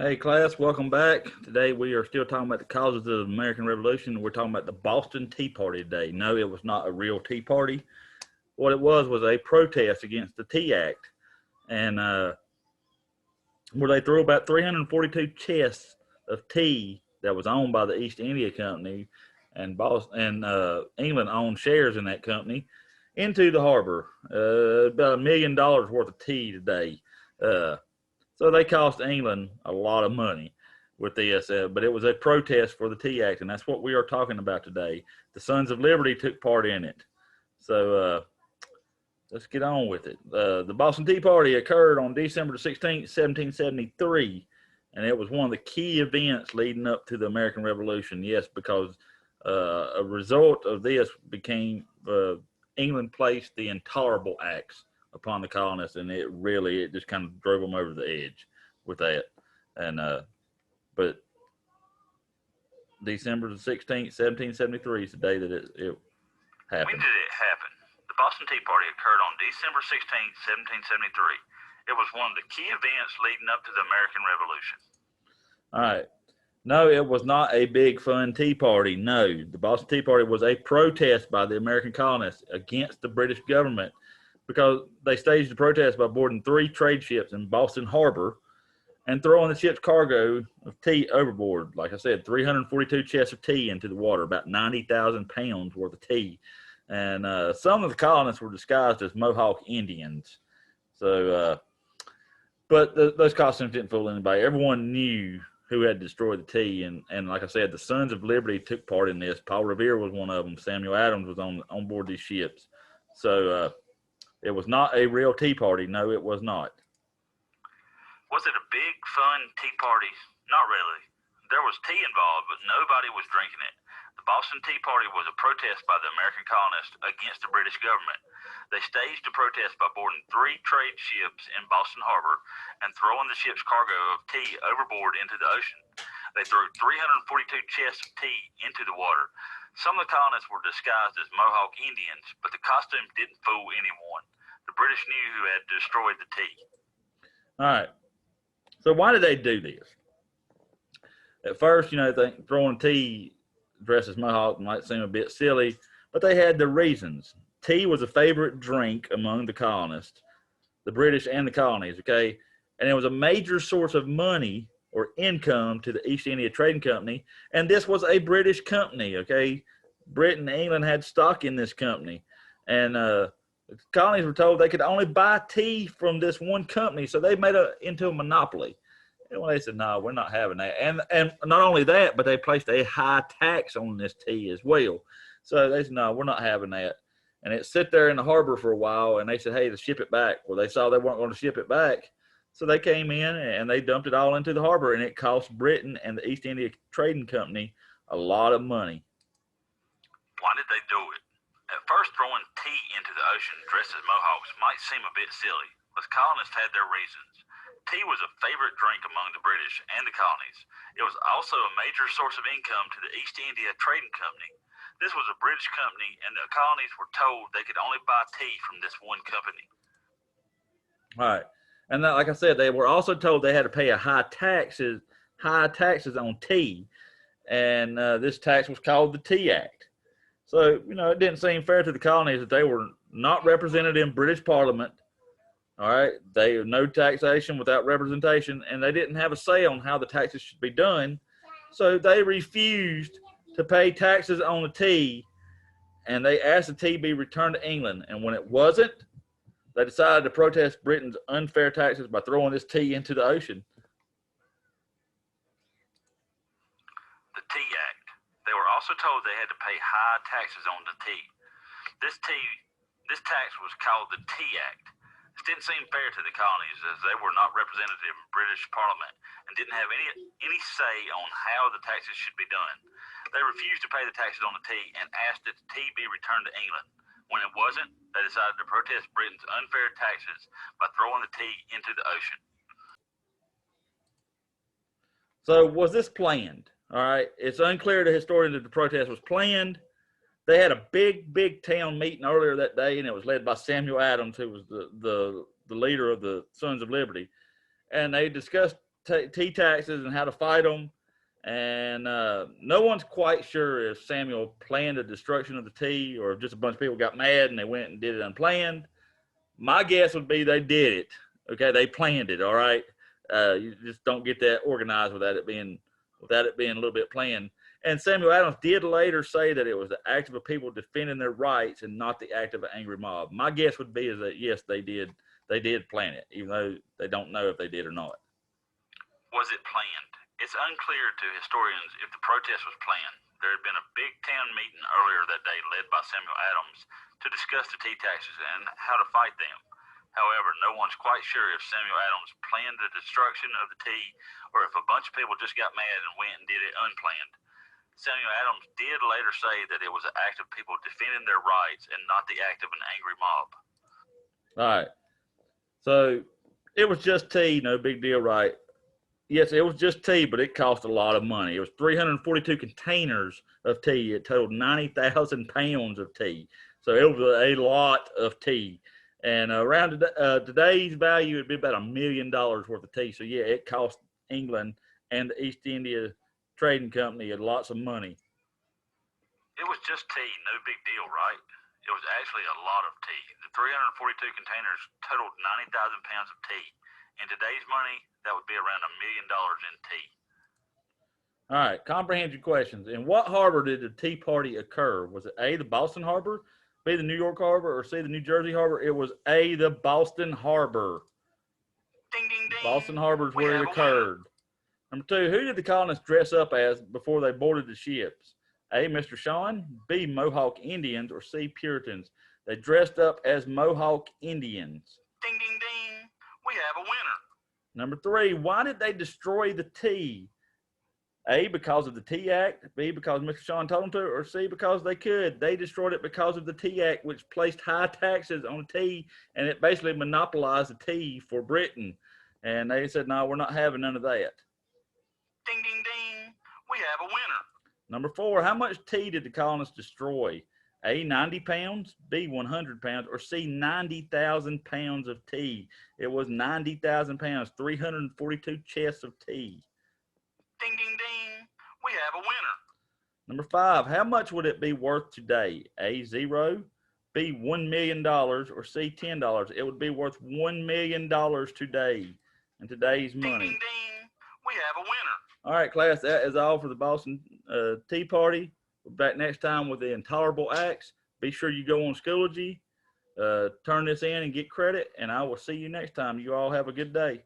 Hey class, welcome back. Today we are still talking about the causes of the American Revolution. We're talking about the Boston Tea Party today. No, it was not a real tea party. What it was a protest against the Tea Act, and where they threw about 342 chests of tea that was owned by the East India Company, and England owned shares in that company, into the harbor. About $1 million worth of tea today. Uh, so they cost England a lot of money with this, but it was a protest for the Tea Act, and that's what we are talking about today. The Sons of Liberty took part in it. So let's get on with it. The Boston Tea Party occurred on December 16th, 1773, and it was one of the key events leading up to the American Revolution. Yes, because a result of this became England placed the Intolerable Acts upon the colonists, and it just kind of drove them over the edge with that. And but December the 16th, 1773 is the day that it happened. When did it happen? The Boston Tea Party occurred on December 16th, 1773. It was one of the key events leading up to the American Revolution. All right. No, it was not a big fun tea party. No, the Boston Tea Party was a protest by the American colonists against the British government, because they staged the protest by boarding 3 trade ships in Boston Harbor and throwing the ship's cargo of tea overboard. Like I said, 342 chests of tea into the water, about 90,000 pounds worth of tea. And some of the colonists were disguised as Mohawk Indians. So, but those costumes didn't fool anybody. Everyone knew who had destroyed the tea. And like I said, the Sons of Liberty took part in this. Paul Revere was one of them. Samuel Adams was on board these ships. So it was not a real tea party. No, it was not. Was it a big, fun tea party? Not really. There was tea involved, but nobody was drinking it. The Boston Tea Party was a protest by the American colonists against the British government. They staged a protest by boarding 3 trade ships in Boston Harbor and throwing the ship's cargo of tea overboard into the ocean. They threw 342 chests of tea into the water. Some of the colonists were disguised as Mohawk Indians, but the costumes didn't fool anyone. The British knew who had destroyed the tea. All right. So why did they do this? At first, throwing tea dressed as Mohawk might seem a bit silly, but they had their reasons. Tea was a favorite drink among the colonists, the British and the colonies, okay? And it was a major source of money or income to the East India Trading Company, and this was a British company, okay? Britain and England had stock in this company, and the colonies were told they could only buy tea from this one company, so they made it into a monopoly. And when they said, no, we're not having that. And not only that, but they placed a high tax on this tea as well. So they said, no, we're not having that. And it sat there in the harbor for a while, and they said, hey, to ship it back. Well, they saw they weren't going to ship it back. So they came in and they dumped it all into the harbor, and it cost Britain and the East India Trading Company a lot of money. Why did they do it? At first, throwing tea into the ocean dressed as Mohawks might seem a bit silly, but the colonists had their reasons. Tea was a favorite drink among the British and the colonies. It was also a major source of income to the East India Trading Company. This was a British company, and the colonies were told they could only buy tea from this one company. All right. And like I said, they were also told they had to pay high taxes on tea. And this tax was called the Tea Act. So, it didn't seem fair to the colonies that they were not represented in British Parliament. All right. They no taxation without representation, and they didn't have a say on how the taxes should be done. So they refused to pay taxes on the tea, and they asked the tea be returned to England. And when it wasn't, they decided to protest Britain's unfair taxes by throwing this tea into the ocean. The Tea Act. They were also told they had to pay high taxes on the tea. This tax was called the Tea Act. This didn't seem fair to the colonies, as they were not represented in British Parliament and didn't have any say on how the taxes should be done. They refused to pay the taxes on the tea and asked that the tea be returned to England. When it wasn't, they decided to protest Britain's unfair taxes by throwing the tea into the ocean. So was this planned? All right. It's unclear to historians if the protest was planned. They had a big town meeting earlier that day, and it was led by Samuel Adams, who was the leader of the Sons of Liberty. And they discussed tea taxes and how to fight them. And no one's quite sure if Samuel planned the destruction of the tea or if just a bunch of people got mad and they went and did it unplanned. My guess would be they did it. Okay, they planned it. All right, you just don't get that organized without it being a little bit planned. And Samuel Adams did later say that it was the act of a people defending their rights and not the act of an angry mob. My guess would be is that yes, they did plan it, even though they don't know if they did or not. Was it planned? It's unclear to historians if the protest was planned. There had been a big town meeting earlier that day led by Samuel Adams to discuss the tea taxes and how to fight them. However, no one's quite sure if Samuel Adams planned the destruction of the tea or if a bunch of people just got mad and went and did it unplanned. Samuel Adams did later say that it was an act of people defending their rights and not the act of an angry mob. All right. So it was just tea, no big deal, right? Yes, it was just tea, but it cost a lot of money. It was 342 containers of tea. It totaled 90,000 pounds of tea. So it was a lot of tea. And around today's value, it'd be about $1 million worth of tea. So, yeah, it cost England and the East India Trading Company lots of money. It was just tea, no big deal, right? It was actually a lot of tea. The 342 containers totaled 90,000 pounds of tea. In today's money, that would be around $1 million in tea. All right, comprehension questions. In what harbor did the Tea Party occur? Was it A, the Boston Harbor, B, the New York Harbor, or C, the New Jersey Harbor? It was A, the Boston Harbor. Ding, ding, ding. Boston Harbor is where it occurred. Number 2, who did the colonists dress up as before they boarded the ships? A, Mr. Shawn, B, Mohawk Indians, or C, Puritans? They dressed up as Mohawk Indians. Ding, ding, ding. We have a winner. Number 3, why did they destroy the tea? A, because of the Tea Act, B, because Mr. Shawn told them to, or C, because they could. They destroyed it because of the Tea Act, which placed high taxes on tea, and it basically monopolized the tea for Britain. And they said, no, we're not having none of that. Ding, ding, ding. We have a winner. Number 4, how much tea did the colonists destroy? A, 90 pounds, B, 100 pounds, or C, 90,000 pounds of tea. It was 90,000 pounds, 342 chests of tea. Ding, ding, ding. We have a winner. Number 5, how much would it be worth today? A, 0, B, $1 million, or C, $10. It would be worth $1 million today in today's money. Ding, ding, ding. We have a winner. All right, class, that is all for the Boston Tea Party. We're back next time with the Intolerable Acts. Be sure you go on Schoology, turn this in and get credit, and I will see you next time. You all have a good day.